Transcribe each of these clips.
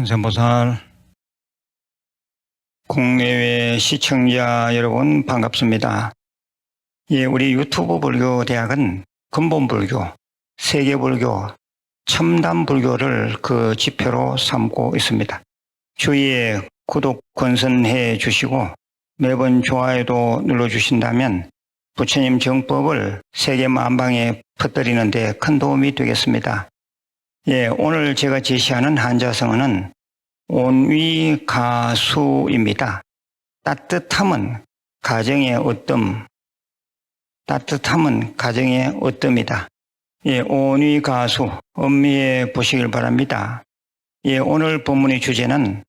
관세음보살, 국내외 시청자 여러분 반갑습니다. 우리 유튜브 불교 대학은 근본불교, 세계불교, 첨단불교를 그 지표로 삼고 있습니다. 주위에 구독 권선해 주시고 매번 좋아요도 눌러주신다면 부처님 정법을 세계 만방에 퍼뜨리는 데 큰 도움이 되겠습니다. 오늘 제가 제시하는 한자성어는 온위가수입니다. 따뜻함은 가정의 어뜸, 따뜻함은 가정의 어뜸이다. 온위가수, 음미해 보시길 바랍니다. 오늘 본문의 주제는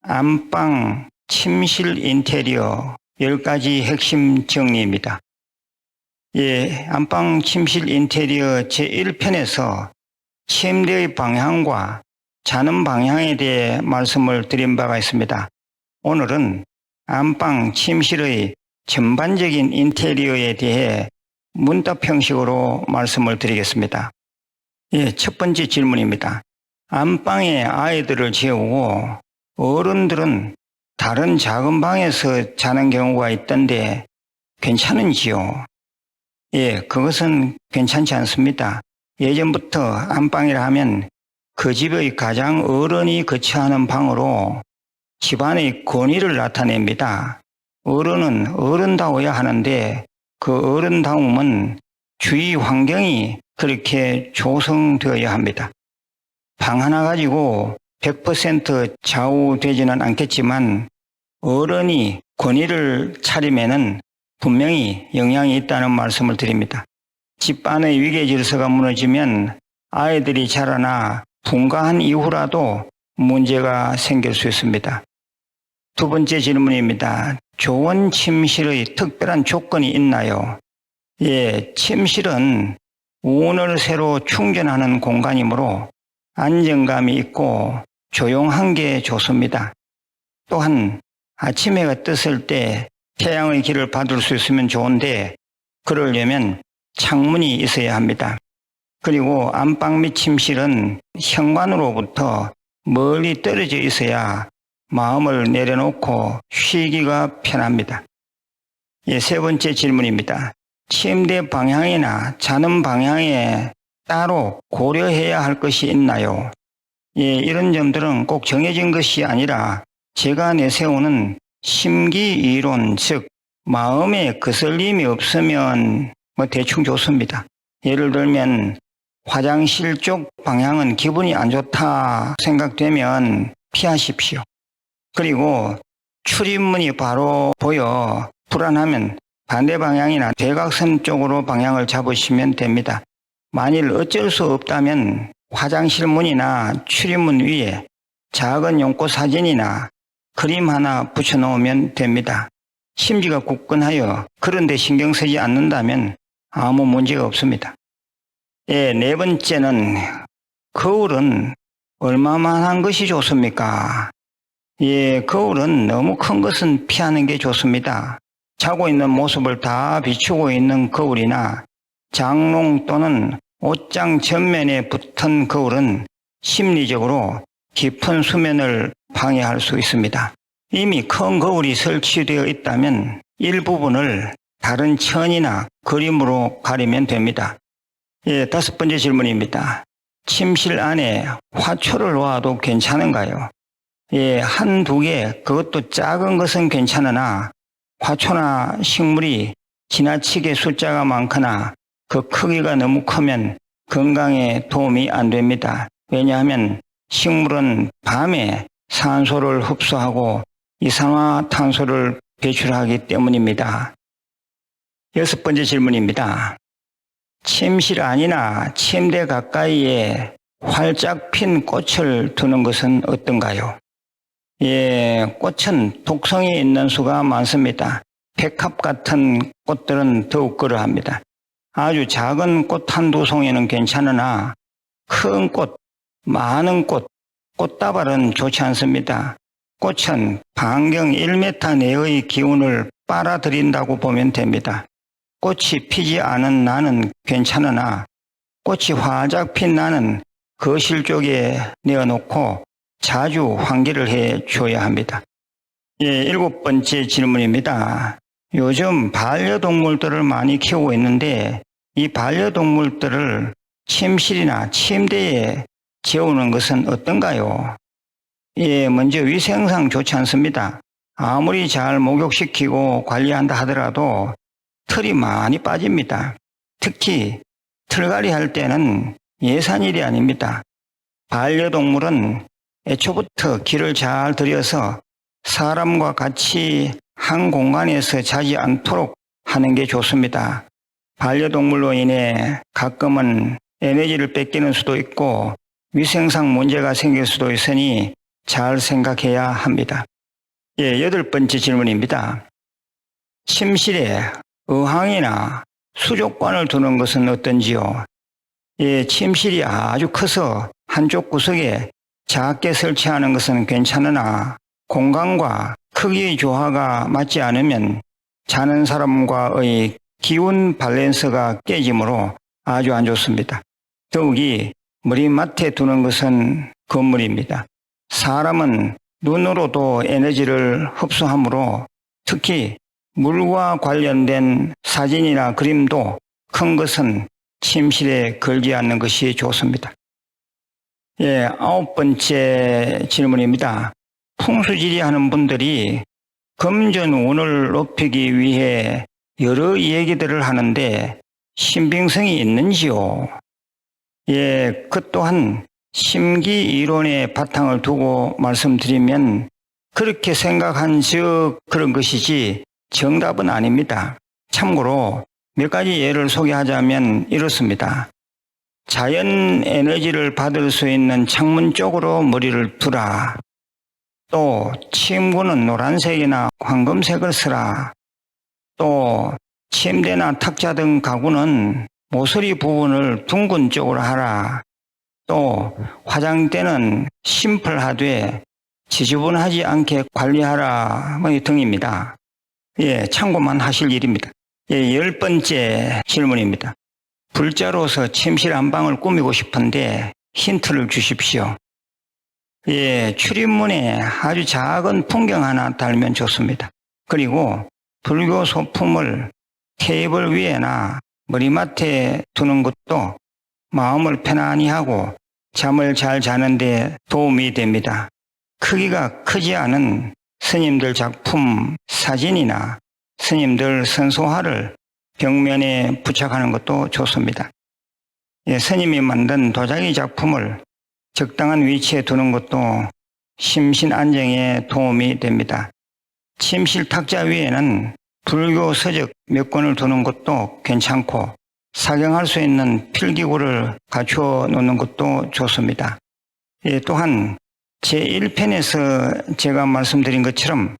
안방 침실 인테리어 10가지 핵심 정리입니다. 안방 침실 인테리어 제1편에서 침대의 방향과 자는 방향에 대해 말씀을 드린 바가 있습니다. 오늘은 안방 침실의 전반적인 인테리어에 대해 문답 형식으로 말씀을 드리겠습니다. 첫 번째 질문입니다. 안방에 아이들을 재우고 어른들은 다른 작은 방에서 자는 경우가 있던데 괜찮은지요? 그것은 괜찮지 않습니다. 예전부터 안방이라 하면 그 집의 가장 어른이 거처하는 방으로 집안의 권위를 나타냅니다. 어른은 어른다워야 하는데 그 어른다움은 주위 환경이 그렇게 조성되어야 합니다. 방 하나 가지고 100% 좌우되지는 않겠지만 어른이 권위를 차리면은 분명히 영향이 있다는 말씀을 드립니다. 집안의 위계 질서가 무너지면 아이들이 자라나 분가한 이후라도 문제가 생길 수 있습니다. 두 번째 질문입니다. 좋은 침실의 특별한 조건이 있나요? 침실은 운을 새로 충전하는 공간이므로 안정감이 있고 조용한 게 좋습니다. 또한 아침 해가 떴을 때 태양의 길을 받을 수 있으면 좋은데 그러려면 창문이 있어야 합니다. 그리고 안방 및 침실은 현관으로부터 멀리 떨어져 있어야 마음을 내려놓고 쉬기가 편합니다. 세 번째 질문입니다. 침대 방향이나 자는 방향에 따로 고려해야 할 것이 있나요? 이런 점들은 꼭 정해진 것이 아니라 제가 내세우는 심기이론, 즉 마음에 거슬림이 없으면 대충 좋습니다. 예를 들면 화장실 쪽 방향은 기분이 안 좋다 생각되면 피하십시오. 그리고 출입문이 바로 보여 불안하면 반대 방향이나 대각선 쪽으로 방향을 잡으시면 됩니다. 만일 어쩔 수 없다면 화장실 문이나 출입문 위에 작은 용꽃 사진이나 그림 하나 붙여놓으면 됩니다. 심지가 굳건하여 그런데 신경 쓰지 않는다면 아무 문제가 없습니다. 네 번째는 거울은 얼마만한 것이 좋습니까? 거울은 너무 큰 것은 피하는 게 좋습니다. 자고 있는 모습을 다 비추고 있는 거울이나 장롱 또는 옷장 전면에 붙은 거울은 심리적으로 깊은 수면을 방해할 수 있습니다. 이미 큰 거울이 설치되어 있다면 일부분을 다른 천이나 그림으로 가리면 됩니다. 다섯 번째 질문입니다. 침실 안에 화초를 놓아도 괜찮은가요? 한두 개, 그것도 작은 것은 괜찮으나 화초나 식물이 지나치게 숫자가 많거나 그 크기가 너무 크면 건강에 도움이 안 됩니다. 왜냐하면 식물은 밤에 산소를 흡수하고 이산화탄소를 배출하기 때문입니다. 여섯 번째 질문입니다. 침실 안이나 침대 가까이에 활짝 핀 꽃을 두는 것은 어떤가요? 꽃은 독성이 있는 수가 많습니다. 백합 같은 꽃들은 더욱 그러합니다. 아주 작은 꽃 한두 송이는 괜찮으나 큰 꽃, 많은 꽃, 꽃다발은 좋지 않습니다. 꽃은 반경 1m 내의 기운을 빨아들인다고 보면 됩니다. 꽃이 피지 않은 나는 괜찮으나 꽃이 활짝 핀 나는 거실 쪽에 내어놓고 자주 환기를 해 줘야 합니다. 일곱 번째 질문입니다. 요즘 반려동물들을 많이 키우고 있는데 이 반려동물들을 침실이나 침대에 재우는 것은 어떤가요? 먼저 위생상 좋지 않습니다. 아무리 잘 목욕시키고 관리한다 하더라도 털이 많이 빠집니다. 특히 털갈이 할 때는 예산일이 아닙니다. 반려동물은 애초부터 길을 잘 들여서 사람과 같이 한 공간에서 자지 않도록 하는 게 좋습니다. 반려동물로 인해 가끔은 에너지를 뺏기는 수도 있고 위생상 문제가 생길 수도 있으니 잘 생각해야 합니다. 여덟 번째 질문입니다. 침실에 의항이나 수족관을 두는 것은 어떤지요? 침실이 아주 커서 한쪽 구석에 작게 설치하는 것은 괜찮으나 공간과 크기의 조화가 맞지 않으면 자는 사람과의 기운 밸런스가 깨지므로 아주 안 좋습니다. 더욱이 머리맡에 두는 것은 건물입니다. 사람은 눈으로도 에너지를 흡수하므로 특히 물과 관련된 사진이나 그림도 큰 것은 침실에 걸지 않는 것이 좋습니다. 아홉 번째 질문입니다. 풍수지리 하는 분들이 금전운을 높이기 위해 여러 얘기들을 하는데 신빙성이 있는지요? 그 또한 심기이론의 바탕을 두고 말씀드리면 그렇게 생각한 즉 그런 것이지 정답은 아닙니다. 참고로 몇 가지 예를 소개하자면 이렇습니다. 자연 에너지를 받을 수 있는 창문 쪽으로 머리를 두라. 또 침구는 노란색이나 황금색을 쓰라. 또 침대나 탁자 등 가구는 모서리 부분을 둥근 쪽으로 하라. 또 화장대는 심플하되 지저분하지 않게 관리하라 등입니다. 참고만 하실 일입니다. 열 번째 질문입니다. 불자로서 침실 안방을 꾸미고 싶은데 힌트를 주십시오. 출입문에 아주 작은 풍경 하나 달면 좋습니다. 그리고 불교 소품을 테이블 위에나 머리맡에 두는 것도 마음을 편안히 하고 잠을 잘 자는데 도움이 됩니다. 크기가 크지 않은 스님들 작품 사진이나 스님들 선소화를 벽면에 부착하는 것도 좋습니다. 스님이 만든 도자기 작품을 적당한 위치에 두는 것도 심신 안정에 도움이 됩니다. 침실 탁자 위에는 불교 서적 몇 권을 두는 것도 괜찮고 사경할 수 있는 필기구를 갖추어 놓는 것도 좋습니다. 또한 제1편에서 제가 말씀드린 것처럼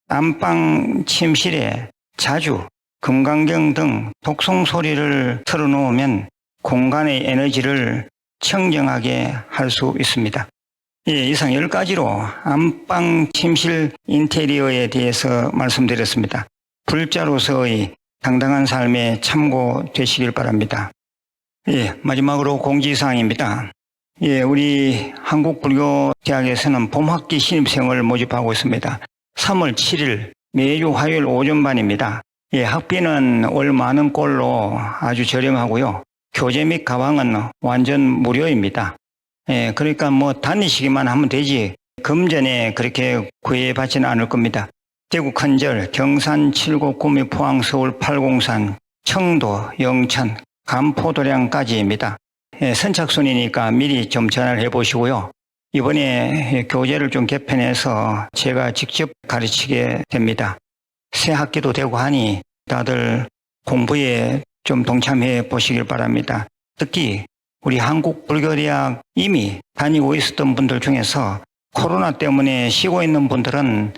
안방 침실에 자주 금강경 등 독성 소리를 틀어놓으면 공간의 에너지를 청정하게 할 수 있습니다. 이상 10가지로 안방 침실 인테리어에 대해서 말씀드렸습니다. 불자로서의 당당한 삶에 참고되시길 바랍니다. 마지막으로 공지사항입니다. 우리 한국불교대학에서는 봄학기 신입생을 모집하고 있습니다. 3월 7일 매주 화요일 오전반입니다. 학비는 월 10,000원 꼴로 아주 저렴하고요. 교재 및 가방은 완전 무료입니다. 그러니까 다니시기만 하면 되지 금전에 그렇게 구애받지는 않을 겁니다. 대구 큰절, 경산, 칠곡, 구미, 포항, 서울, 팔공산, 청도, 영천, 간포도량까지입니다. 선착순이니까 미리 좀 전화를 해보시고요. 이번에 교재를 좀 개편해서 제가 직접 가르치게 됩니다. 새 학기도 되고 하니 다들 공부에 좀 동참해 보시길 바랍니다. 특히 우리 한국불교대학 이미 다니고 있었던 분들 중에서 코로나 때문에 쉬고 있는 분들은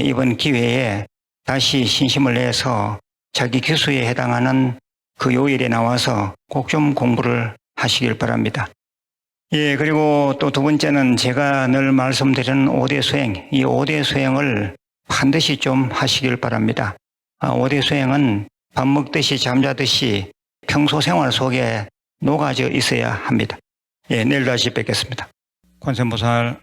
이번 기회에 다시 신심을 내서 자기 기수에 해당하는 그 요일에 나와서 꼭 좀 공부를 하시길 바랍니다. 그리고 또 두 번째는 제가 늘 말씀드리는 5대 수행, 이 5대 수행을 반드시 좀 하시길 바랍니다. 5대 수행은 밥 먹듯이 잠자듯이 평소 생활 속에 녹아져 있어야 합니다. 내일 다시 뵙겠습니다. 관세음보살